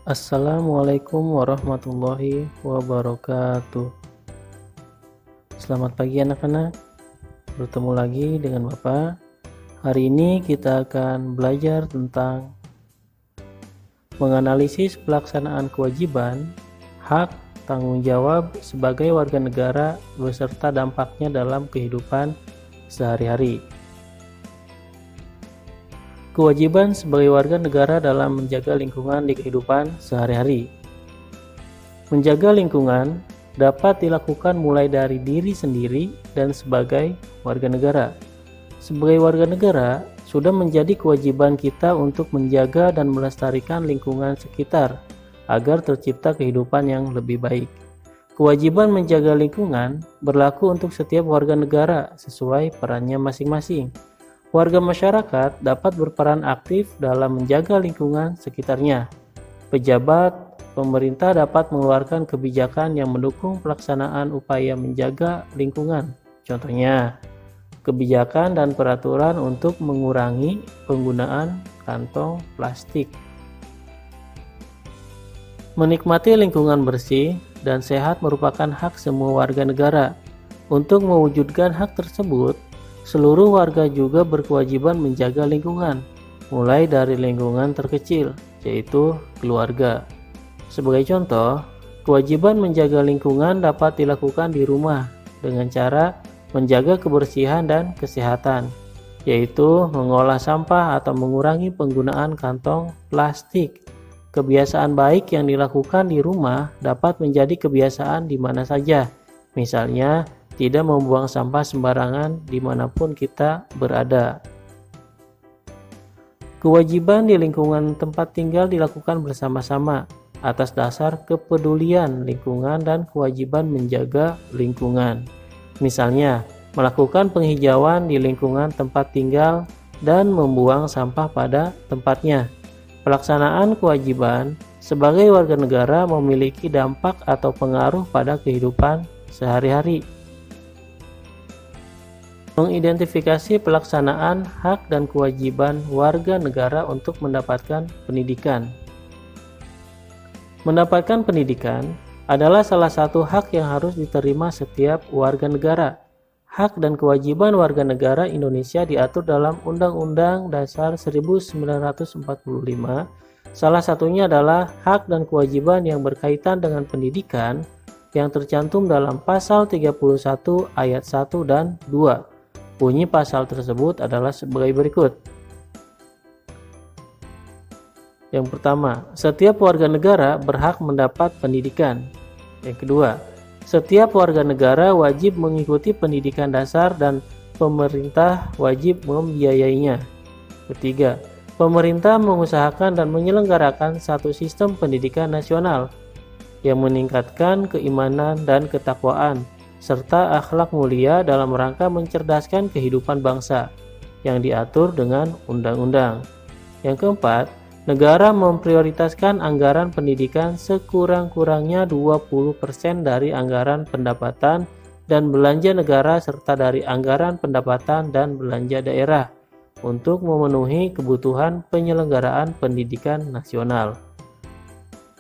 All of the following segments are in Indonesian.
Assalamualaikum warahmatullahi wabarakatuh. Selamat pagi anak-anak. Bertemu lagi dengan Bapak. Hari ini kita akan belajar tentang menganalisis pelaksanaan kewajiban, hak, tanggung jawab sebagai warga negara beserta dampaknya dalam kehidupan sehari-hari. Kewajiban sebagai warga negara dalam menjaga lingkungan di kehidupan sehari-hari. Menjaga lingkungan dapat dilakukan mulai dari diri sendiri dan sebagai warga negara. Sebagai warga negara, sudah menjadi kewajiban kita untuk menjaga dan melestarikan lingkungan sekitar agar tercipta kehidupan yang lebih baik. Kewajiban menjaga lingkungan berlaku untuk setiap warga negara sesuai perannya masing-masing. Warga masyarakat dapat berperan aktif dalam menjaga lingkungan sekitarnya. Pejabat pemerintah dapat mengeluarkan kebijakan yang mendukung pelaksanaan upaya menjaga lingkungan. Contohnya, kebijakan dan peraturan untuk mengurangi penggunaan kantong plastik. Menikmati lingkungan bersih dan sehat merupakan hak semua warga negara. Untuk mewujudkan hak tersebut, seluruh warga juga berkewajiban menjaga lingkungan, mulai dari lingkungan terkecil, yaitu keluarga. Sebagai contoh, kewajiban menjaga lingkungan dapat dilakukan di rumah dengan cara menjaga kebersihan dan kesehatan, yaitu mengolah sampah atau mengurangi penggunaan kantong plastik. Kebiasaan baik yang dilakukan di rumah dapat menjadi kebiasaan di mana saja, misalnya tidak membuang sampah sembarangan dimanapun kita berada. Kewajiban di lingkungan tempat tinggal dilakukan bersama-sama atas dasar kepedulian lingkungan dan kewajiban menjaga lingkungan. Misalnya, melakukan penghijauan di lingkungan tempat tinggal dan membuang sampah pada tempatnya. Pelaksanaan kewajiban sebagai warga negara memiliki dampak atau pengaruh pada kehidupan sehari-hari. Mengidentifikasi pelaksanaan hak dan kewajiban warga negara untuk mendapatkan pendidikan. Mendapatkan pendidikan adalah salah satu hak yang harus diterima setiap warga negara. Hak dan kewajiban warga negara Indonesia diatur dalam Undang-Undang Dasar 1945. Salah satunya adalah hak dan kewajiban yang berkaitan dengan pendidikan yang tercantum dalam pasal 31 ayat 1 dan 2. Bunyi pasal tersebut adalah sebagai berikut. Yang pertama, setiap warga negara berhak mendapat pendidikan. Yang kedua, setiap warga negara wajib mengikuti pendidikan dasar dan pemerintah wajib membiayainya. Ketiga, pemerintah mengusahakan dan menyelenggarakan satu sistem pendidikan nasional yang meningkatkan keimanan dan ketakwaan serta akhlak mulia dalam rangka mencerdaskan kehidupan bangsa yang diatur dengan undang-undang. Yang keempat, negara memprioritaskan anggaran pendidikan sekurang-kurangnya 20% dari anggaran pendapatan dan belanja negara serta dari anggaran pendapatan dan belanja daerah untuk memenuhi kebutuhan penyelenggaraan pendidikan nasional.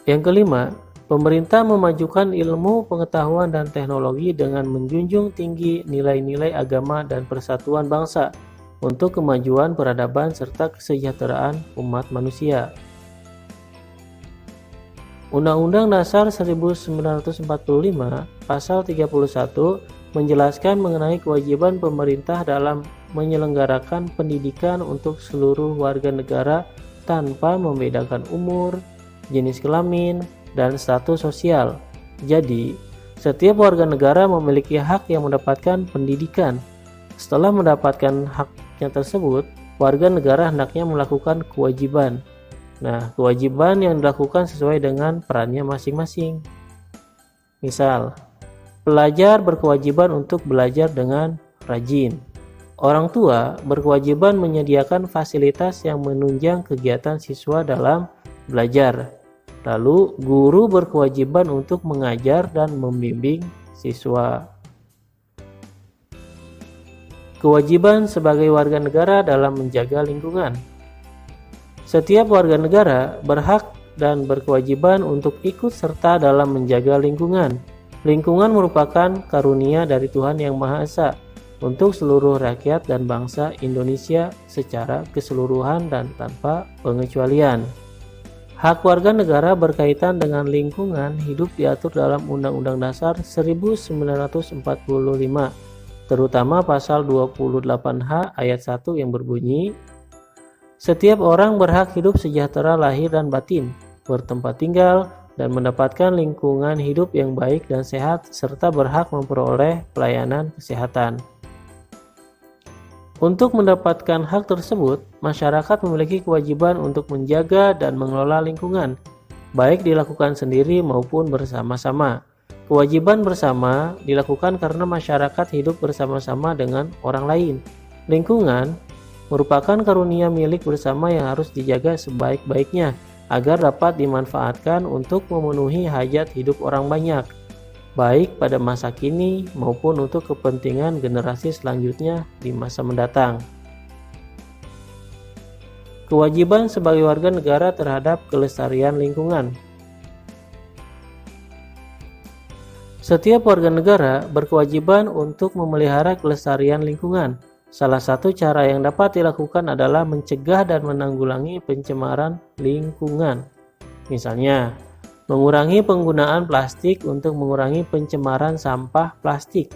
Yang kelima, pemerintah memajukan ilmu, pengetahuan, dan teknologi dengan menjunjung tinggi nilai-nilai agama dan persatuan bangsa untuk kemajuan peradaban serta kesejahteraan umat manusia. Undang-Undang Dasar 1945 Pasal 31 menjelaskan mengenai kewajiban pemerintah dalam menyelenggarakan pendidikan untuk seluruh warga negara tanpa membedakan umur, jenis kelamin, dan status sosial. Jadi, setiap warga negara memiliki hak yang mendapatkan pendidikan. Setelah mendapatkan haknya tersebut, warga negara hendaknya melakukan kewajiban. Nah, kewajiban yang dilakukan sesuai dengan perannya masing-masing. Misal, pelajar berkewajiban untuk belajar dengan rajin. Orang tua berkewajiban menyediakan fasilitas yang menunjang kegiatan siswa dalam belajar. Lalu, guru berkewajiban untuk mengajar dan membimbing siswa. Kewajiban sebagai warga negara dalam menjaga lingkungan. Setiap warga negara berhak dan berkewajiban untuk ikut serta dalam menjaga lingkungan. Lingkungan merupakan karunia dari Tuhan Yang Maha Esa untuk seluruh rakyat dan bangsa Indonesia secara keseluruhan dan tanpa pengecualian. Hak warga negara berkaitan dengan lingkungan hidup diatur dalam Undang-Undang Dasar 1945, terutama pasal 28H ayat 1 yang berbunyi, "Setiap orang berhak hidup sejahtera lahir dan batin, bertempat tinggal, dan mendapatkan lingkungan hidup yang baik dan sehat, serta berhak memperoleh pelayanan kesehatan." Untuk mendapatkan hak tersebut, masyarakat memiliki kewajiban untuk menjaga dan mengelola lingkungan, baik dilakukan sendiri maupun bersama-sama. Kewajiban bersama dilakukan karena masyarakat hidup bersama-sama dengan orang lain. Lingkungan merupakan karunia milik bersama yang harus dijaga sebaik-baiknya agar dapat dimanfaatkan untuk memenuhi hajat hidup orang banyak, baik pada masa kini maupun untuk kepentingan generasi selanjutnya di masa mendatang. Kewajiban sebagai warga negara terhadap kelestarian lingkungan. Setiap warga negara berkewajiban untuk memelihara kelestarian lingkungan. Salah satu cara yang dapat dilakukan adalah mencegah dan menanggulangi pencemaran lingkungan. Misalnya, mengurangi penggunaan plastik untuk mengurangi pencemaran sampah plastik.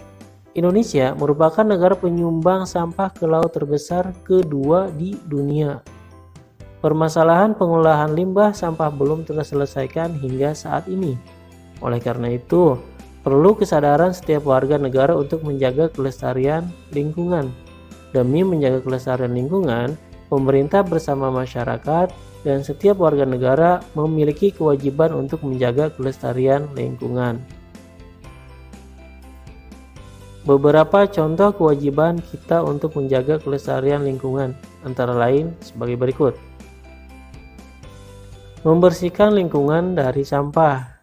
Indonesia merupakan negara penyumbang sampah ke laut terbesar kedua di dunia. Permasalahan pengolahan limbah sampah belum terselesaikan hingga saat ini. Oleh karena itu, perlu kesadaran setiap warga negara untuk menjaga kelestarian lingkungan. Demi menjaga kelestarian lingkungan, pemerintah bersama masyarakat dan setiap warga negara memiliki kewajiban untuk menjaga kelestarian lingkungan. Beberapa contoh kewajiban kita untuk menjaga kelestarian lingkungan antara lain sebagai berikut. Membersihkan lingkungan dari sampah.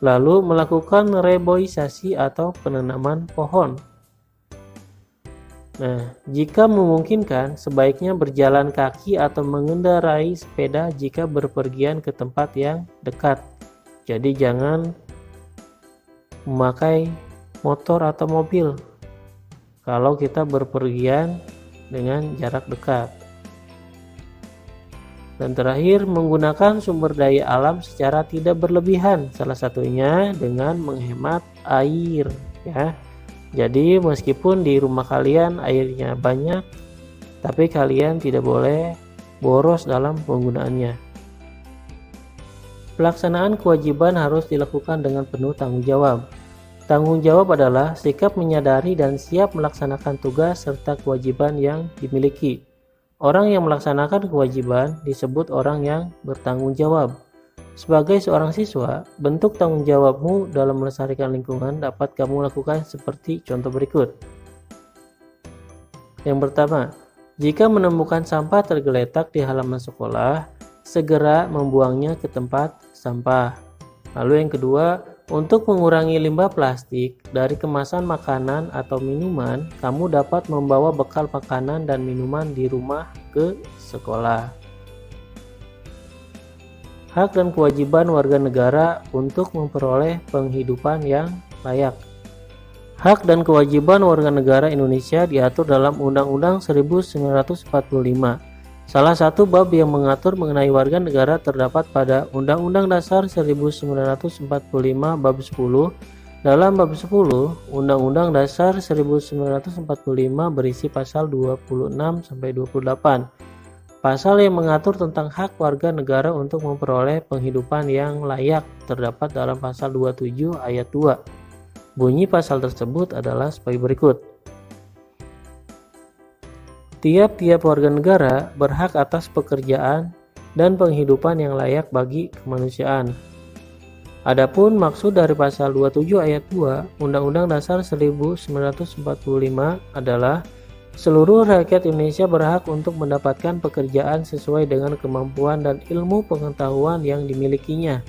Lalu melakukan reboisasi atau penanaman pohon. Nah, jika memungkinkan, sebaiknya berjalan kaki atau mengendarai sepeda jika berpergian ke tempat yang dekat. Jadi jangan memakai motor atau mobil kalau kita berpergian dengan jarak dekat. Dan terakhir, menggunakan sumber daya alam secara tidak berlebihan, salah satunya dengan menghemat air, ya. Jadi meskipun di rumah kalian airnya banyak, tapi kalian tidak boleh boros dalam penggunaannya. Pelaksanaan kewajiban harus dilakukan dengan penuh tanggung jawab. Tanggung jawab adalah sikap menyadari dan siap melaksanakan tugas serta kewajiban yang dimiliki. Orang yang melaksanakan kewajiban disebut orang yang bertanggung jawab. Sebagai seorang siswa, bentuk tanggung jawabmu dalam melestarikan lingkungan dapat kamu lakukan seperti contoh berikut. Yang pertama, jika menemukan sampah tergeletak di halaman sekolah, segera membuangnya ke tempat sampah. Lalu yang kedua, untuk mengurangi limbah plastik dari kemasan makanan atau minuman, kamu dapat membawa bekal makanan dan minuman di rumah ke sekolah. Hak dan kewajiban warga negara untuk memperoleh penghidupan yang layak. Hak dan kewajiban warga negara Indonesia diatur dalam Undang-Undang 1945. Salah satu bab yang mengatur mengenai warga negara terdapat pada Undang-Undang Dasar 1945 bab 10. Dalam bab 10, Undang-Undang Dasar 1945 berisi pasal 26-28. Pasal yang mengatur tentang hak warga negara untuk memperoleh penghidupan yang layak terdapat dalam pasal 27 ayat 2. Bunyi pasal tersebut adalah sebagai berikut. Tiap-tiap warga negara berhak atas pekerjaan dan penghidupan yang layak bagi kemanusiaan. Adapun maksud dari pasal 27 ayat 2 Undang-Undang Dasar 1945 adalah seluruh rakyat Indonesia berhak untuk mendapatkan pekerjaan sesuai dengan kemampuan dan ilmu pengetahuan yang dimilikinya,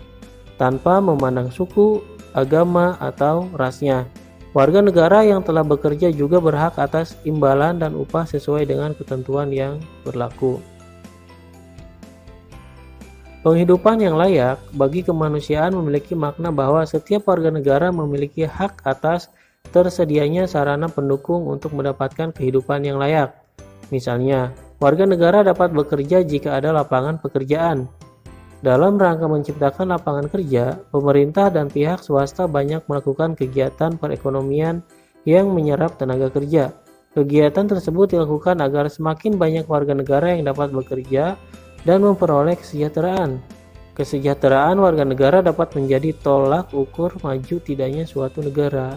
tanpa memandang suku, agama, atau rasnya. Warga negara yang telah bekerja juga berhak atas imbalan dan upah sesuai dengan ketentuan yang berlaku. Penghidupan yang layak bagi kemanusiaan memiliki makna bahwa setiap warga negara memiliki hak atas tersedianya sarana pendukung untuk mendapatkan kehidupan yang layak. Misalnya, warga negara dapat bekerja jika ada lapangan pekerjaan. Dalam rangka menciptakan lapangan kerja, pemerintah dan pihak swasta banyak melakukan kegiatan perekonomian yang menyerap tenaga kerja. Kegiatan tersebut dilakukan agar semakin banyak warga negara yang dapat bekerja dan memperoleh kesejahteraan. Kesejahteraan warga negara dapat menjadi tolak ukur maju tidaknya suatu negara.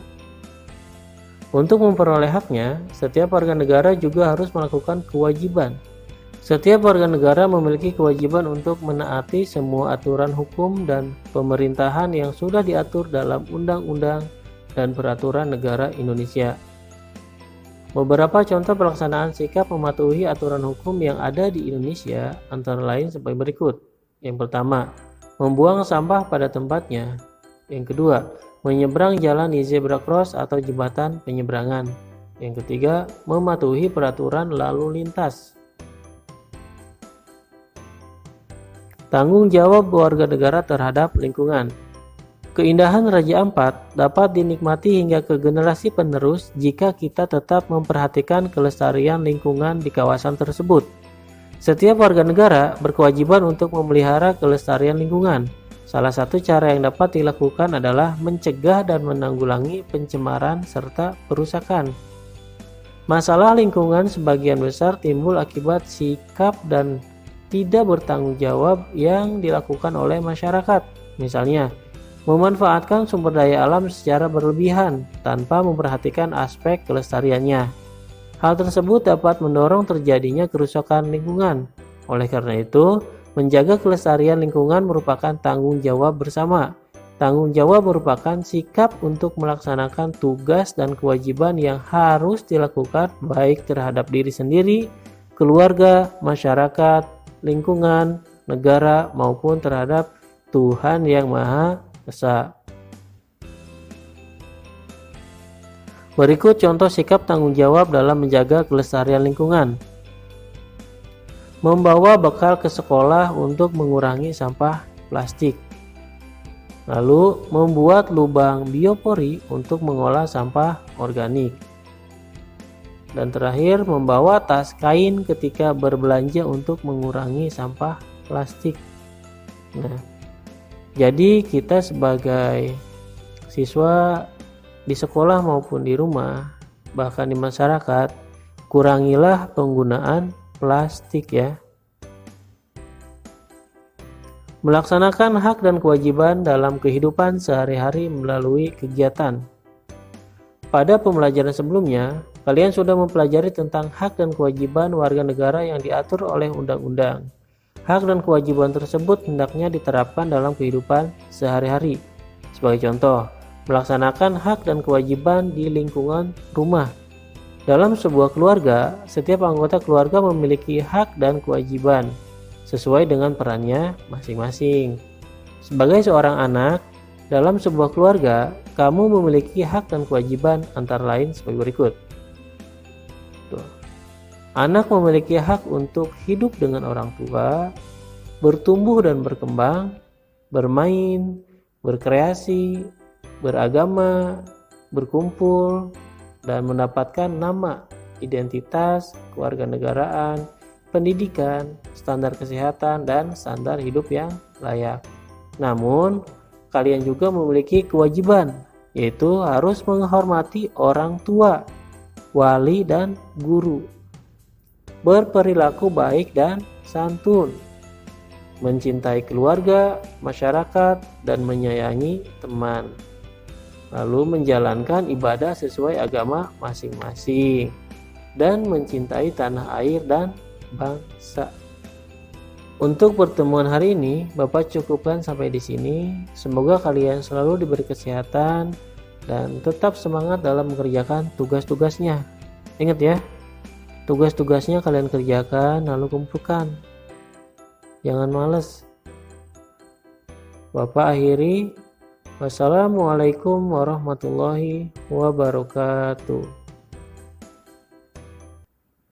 Untuk memperoleh haknya, setiap warga negara juga harus melakukan kewajiban. Setiap warga negara memiliki kewajiban untuk menaati semua aturan hukum dan pemerintahan yang sudah diatur dalam undang-undang dan peraturan negara Indonesia. Beberapa contoh pelaksanaan sikap mematuhi aturan hukum yang ada di Indonesia antara lain sebagai berikut. Yang pertama, membuang sampah pada tempatnya. Yang kedua, menyeberang jalan di zebra cross atau jembatan penyeberangan. Yang ketiga, mematuhi peraturan lalu lintas. Tanggung jawab warga negara terhadap lingkungan. Keindahan Raja Ampat dapat dinikmati hingga ke generasi penerus jika kita tetap memperhatikan kelestarian lingkungan di kawasan tersebut. Setiap warga negara berkewajiban untuk memelihara kelestarian lingkungan. Salah satu cara yang dapat dilakukan adalah mencegah dan menanggulangi pencemaran serta perusakan. Masalah lingkungan sebagian besar timbul akibat sikap dan tidak bertanggung jawab yang dilakukan oleh masyarakat. Misalnya, memanfaatkan sumber daya alam secara berlebihan tanpa memperhatikan aspek kelestariannya. Hal tersebut dapat mendorong terjadinya kerusakan lingkungan. Oleh karena itu, menjaga kelestarian lingkungan merupakan tanggung jawab bersama. Tanggung jawab merupakan sikap untuk melaksanakan tugas dan kewajiban yang harus dilakukan baik terhadap diri sendiri, keluarga, masyarakat, lingkungan, negara, maupun terhadap Tuhan Yang Maha Esa. Berikut contoh sikap tanggung jawab dalam menjaga kelestarian lingkungan. Membawa bekal ke sekolah untuk mengurangi sampah plastik. Lalu, membuat lubang biopori untuk mengolah sampah organik. Dan terakhir, membawa tas kain ketika berbelanja untuk mengurangi sampah plastik. Nah, jadi kita sebagai siswa di sekolah maupun di rumah, bahkan di masyarakat, kurangilah penggunaan plastik ya. Melaksanakan hak dan kewajiban dalam kehidupan sehari-hari melalui kegiatan. Pada pembelajaran sebelumnya, kalian sudah mempelajari tentang hak dan kewajiban warga negara yang diatur oleh undang-undang. Hak dan kewajiban tersebut hendaknya diterapkan dalam kehidupan sehari-hari. Sebagai contoh, melaksanakan hak dan kewajiban di lingkungan rumah. Dalam sebuah keluarga, setiap anggota keluarga memiliki hak dan kewajiban sesuai dengan perannya masing-masing. Sebagai seorang anak, dalam sebuah keluarga, kamu memiliki hak dan kewajiban antara lain sebagai berikut. Anak memiliki hak untuk hidup dengan orang tua, bertumbuh dan berkembang, bermain, berkreasi, beragama, berkumpul, dan mendapatkan nama, identitas, kewarganegaraan, pendidikan, standar kesehatan, dan standar hidup yang layak. Namun, kalian juga memiliki kewajiban, yaitu harus menghormati orang tua, wali, dan guru, berperilaku baik dan santun, mencintai keluarga, masyarakat, dan menyayangi teman, lalu menjalankan ibadah sesuai agama masing-masing, dan mencintai tanah air dan bangsa. Untuk pertemuan hari ini, Bapak cukupkan sampai di sini. Semoga kalian selalu diberi kesehatan dan tetap semangat dalam mengerjakan tugas-tugasnya. Ingat ya, tugas-tugasnya kalian kerjakan lalu kumpulkan. Jangan malas. Bapak akhiri. Wassalamualaikum warahmatullahi wabarakatuh.